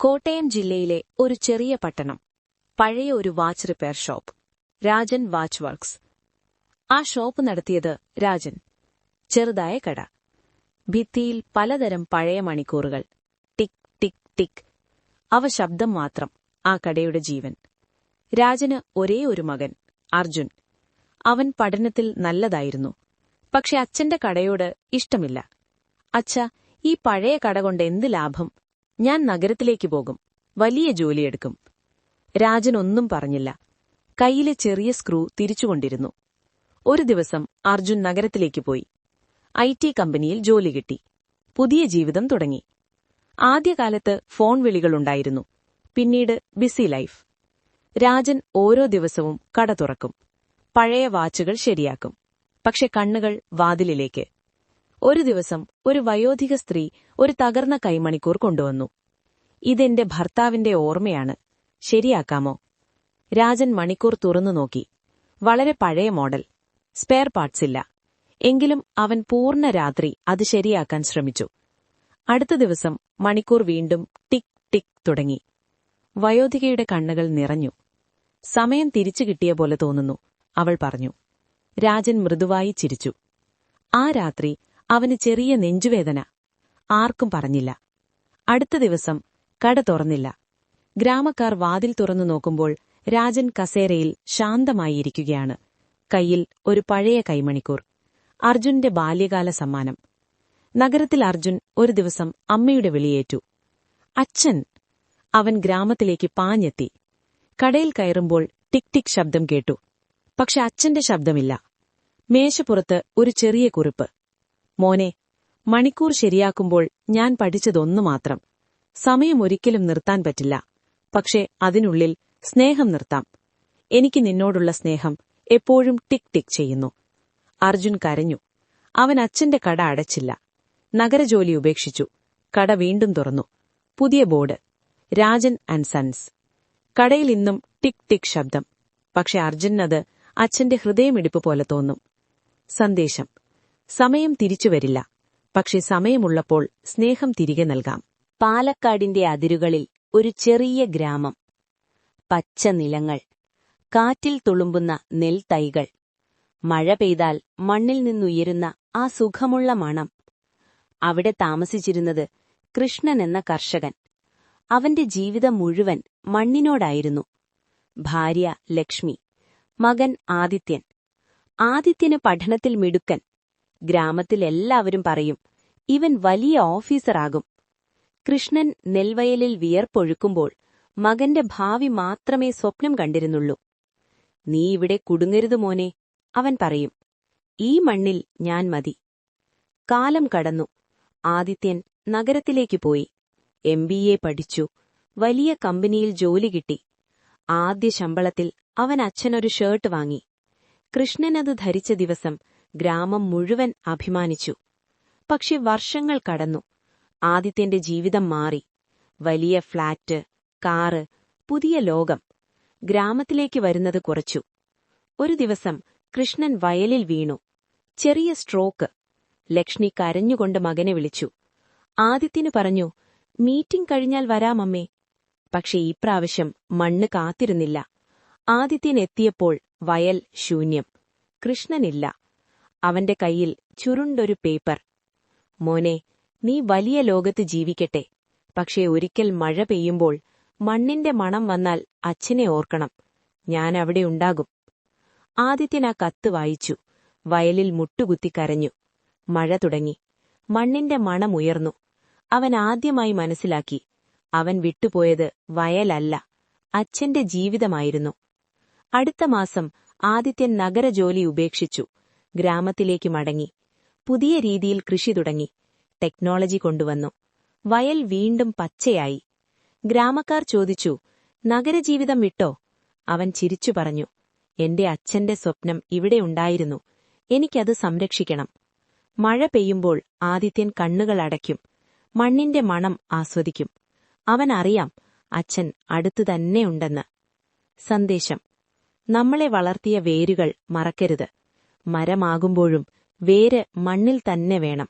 കോട്ടയം ജില്ലയിലെ ഒരു ചെറിയ പട്ടണം. പഴയ ഒരു watch repair shop, Rajan watch works. ആ ഷോപ്പ് നടത്തിയത് രാജൻ. ചെറുതായ കട. ഭിത്തിയിൽ പലതരം പഴയ മണിക്കൂറുകൾ. ടിക് ടിക് ടിക്. അവ ശബ്ദം മാത്രം, ആ കടയുടെ ജീവൻ. രാജന് ഒരേ ഒരു മകൻ, അർജുൻ. അവൻ പഠനത്തിൽ നല്ലതായിരുന്നു. പക്ഷെ അച്ഛന്റെ കടയോട് ഇഷ്ടമില്ല. അച്ഛാ, ഈ പഴയ കട കൊണ്ട് എന്ത് ലാഭം? ഞാൻ നഗരത്തിലേക്ക് പോകും, വലിയ ജോലിയെടുക്കും. രാജൻ ഒന്നും പറഞ്ഞില്ല. കൈയിലെ ചെറിയ സ്ക്രൂ തിരിച്ചുകൊണ്ടിരുന്നു. ഒരു ദിവസം അർജുൻ നഗരത്തിലേക്ക് പോയി. IT കമ്പനിയിൽ ജോലി കിട്ടി. പുതിയ ജീവിതം തുടങ്ങി. ആദ്യകാലത്ത് ഫോൺ വിളികളുണ്ടായിരുന്നു. പിന്നീട് ബിസി ലൈഫ്. രാജൻ ഓരോ ദിവസവും കട തുറക്കും. പഴയ വാച്ചുകൾ ശരിയാക്കും. പക്ഷെ കണ്ണുകൾ വാതിലിലേക്ക്. ഒരു ദിവസം ഒരു വയോധിക സ്ത്രീ ഒരു തകർന്ന കൈമണിക്കൂർ കൊണ്ടുവന്നു. ഇതെന്റെ ഭർത്താവിന്റെ ഓർമ്മയാണ്, ശരിയാക്കാമോ? രാജൻ മണിക്കൂർ തുറന്നു നോക്കി. വളരെ പഴയ മോഡൽ, സ്പെയർ പാർട്സ് ഇല്ല. എങ്കിലും അവൻ പൂർണ്ണ രാത്രി അത് ശരിയാക്കാൻ ശ്രമിച്ചു. അടുത്ത ദിവസം മണിക്കൂർ വീണ്ടും ടിക് ടിക് തുടങ്ങി. വയോധികയുടെ കണ്ണുകൾ നിറഞ്ഞു. സമയം തിരിച്ചു കിട്ടിയ പോലെ തോന്നുന്നു, അവൾ പറഞ്ഞു. രാജൻ മൃദുവായി ചിരിച്ചു. ആ രാത്രി അവന് ചെറിയ നെഞ്ചുവേദന. ആർക്കും പറഞ്ഞില്ല. അടുത്ത ദിവസം കട തുറന്നില്ല. ഗ്രാമക്കാർ വാതിൽ തുറന്നു നോക്കുമ്പോൾ രാജൻ കസേരയിൽ ശാന്തമായിരിക്കുകയാണ്. കയ്യിൽ ഒരു പഴയ കൈമണിക്കൂർ. അർജുന്റെ ബാല്യകാല സമ്മാനം. നഗരത്തിൽ അർജുൻ ഒരു ദിവസം അമ്മയുടെ വിളിയേറ്റു. അച്ഛൻ! അവൻ ഗ്രാമത്തിലേക്ക് പാഞ്ഞെത്തി. കടയിൽ കയറുമ്പോൾ ടിക് ടിക് ശബ്ദം കേട്ടു. പക്ഷെ അച്ഛന്റെ ശബ്ദമില്ല. മേശപ്പുറത്ത് ഒരു ചെറിയ കുറിപ്പ്. മോനെ, മണിക്കൂർ ശരിയാക്കുമ്പോൾ ഞാൻ പഠിച്ചതൊന്നു മാത്രം. സമയം ഒരിക്കലും നിർത്താൻ പറ്റില്ല. പക്ഷേ അതിനുള്ളിൽ സ്നേഹം നിർത്താം. എനിക്ക് നിന്നോടുള്ള സ്നേഹം എപ്പോഴും ടിക് ടിക് ചെയ്യുന്നു. അർജുൻ കരഞ്ഞു. അവൻ അച്ഛന്റെ കട അടച്ചില്ല. നഗരജോലി ഉപേക്ഷിച്ചു. കട വീണ്ടും തുറന്നു. പുതിയ ബോർഡ്, രാജൻ ആൻഡ് സൺസ്. കടയിൽ ഇന്നും ടിക് ടിക് ശബ്ദം. പക്ഷെ അർജുനത് അച്ഛന്റെ ഹൃദയമിടിപ്പ് പോലെ തോന്നും. സന്ദേശം: സമയം തിരിച്ചുവരില്ല, പക്ഷെ സമയമുള്ളപ്പോൾ സ്നേഹം തിരികെ നൽകാം. പാലക്കാടിന്റെ അതിരുകളിൽ ഒരു ചെറിയ ഗ്രാമം. പച്ച നിലങ്ങൾ, കാറ്റിൽ തുളുമ്പുന്ന നെൽത്തൈകൾ, മഴ പെയ്താൽ മണ്ണിൽ നിന്നുയരുന്ന ആ സുഖമുള്ള മണം. അവിടെ താമസിച്ചിരുന്നത് കൃഷ്ണൻ എന്ന കർഷകൻ. അവന്റെ ജീവിതം മുഴുവൻ മണ്ണിനോടായിരുന്നു. ഭാര്യ ലക്ഷ്മി, മകൻ ആദിത്യൻ. ആദിത്യന് പഠനത്തിൽ മിടുക്കൻ. ഗ്രാമത്തിൽ എല്ലാവരും പറയും, ഇവൻ വലിയ ഓഫീസറാകും. കൃഷ്ണൻ നെൽവയലിൽ വിയർപ്പൊഴുക്കുമ്പോൾ മകന്റെ ഭാവി മാത്രമേ സ്വപ്നം കണ്ടിരുന്നുള്ളൂ. നീ ഇവിടെ കുടുങ്ങരുത് മോനെ, അവൻ പറയും. ഈ മണ്ണിൽ ഞാൻ മതി. കാലം കടന്നു. ആദിത്യൻ നഗരത്തിലേക്ക് പോയി. MBA പഠിച്ചു. വലിയ കമ്പനിയിൽ ജോലി കിട്ടി. ആദ്യ ശമ്പളത്തിൽ അവൻ അച്ഛനൊരു ഷർട്ട് വാങ്ങി. കൃഷ്ണനത് ധരിച്ച ദിവസം ഗ്രാമം മുഴുവൻ അഭിമാനിച്ചു. പക്ഷെ വർഷങ്ങൾ കടന്നു. ആദിത്യന്റെ ജീവിതം മാറി. വലിയ ഫ്ളാറ്റ്, കാറ്, പുതിയ ലോകം. ഗ്രാമത്തിലേക്ക് വരുന്നത് കുറച്ചു. ഒരു ദിവസം കൃഷ്ണൻ വയലിൽ വീണു. ചെറിയ സ്ട്രോക്ക്. ലക്ഷ്മി കരഞ്ഞുകൊണ്ട് മകനെ വിളിച്ചു. ആദിത്യന് പറഞ്ഞു, മീറ്റിംഗ് കഴിഞ്ഞാൽ വരാമമ്മേ. പക്ഷെ ഇപ്രാവശ്യം മണ്ണ് കാത്തിരുന്നില്ല. ആദിത്യൻ എത്തിയപ്പോൾ വയൽ ശൂന്യം. കൃഷ്ണനില്ല. അവന്റെ കയ്യിൽ ചുരുണ്ടൊരു പേപ്പർ. മോനെ, നീ വലിയ ലോകത്ത് ജീവിക്കട്ടെ. പക്ഷേ ഒരിക്കൽ മഴ പെയ്യുമ്പോൾ മണ്ണിന്റെ മണം വന്നാൽ അച്ഛനെ ഓർക്കണം. ഞാൻ അവിടെ ഉണ്ടാകും. ആദിത്യൻ ആ കത്ത് വായിച്ചു. വയലിൽ മുട്ടുകുത്തി കരഞ്ഞു. മഴ തുടങ്ങി. മണ്ണിന്റെ മണമുയർന്നു. അവൻ ആദ്യമായി മനസ്സിലാക്കി, അവൻ വിട്ടുപോയത് വയലല്ല, അച്ഛന്റെ ജീവിതമായിരുന്നു. അടുത്ത മാസം ആദിത്യൻ നഗരജോലി ഉപേക്ഷിച്ചു. ഗ്രാമത്തിലേക്ക് മടങ്ങി. പുതിയ രീതിയിൽ കൃഷി തുടങ്ങി. ടെക്നോളജി കൊണ്ടുവന്നു. വയൽ വീണ്ടും പച്ചയായി. ഗ്രാമക്കാർ ചോദിച്ചു, നഗരജീവിതം വിട്ടോ? അവൻ ചിരിച്ചു പറഞ്ഞു, എന്റെ അച്ഛന്റെ സ്വപ്നം ഇവിടെ ഉണ്ടായിരുന്നു. എനിക്കത് സംരക്ഷിക്കണം. മഴ പെയ്യുമ്പോൾ ആദിത്യൻ കണ്ണുകൾ അടയ്ക്കും. മണ്ണിന്റെ മണം ആസ്വദിക്കും. അവൻ അറിയാം, അച്ഛൻ അടുത്തു തന്നെയുണ്ടെന്ന്. സന്ദേശം: നമ്മളെ വളർത്തിയ വേരുകൾ മറക്കരുത്. മരമാകുമ്പോഴും വേര് മണ്ണിൽ തന്നെ വേണം.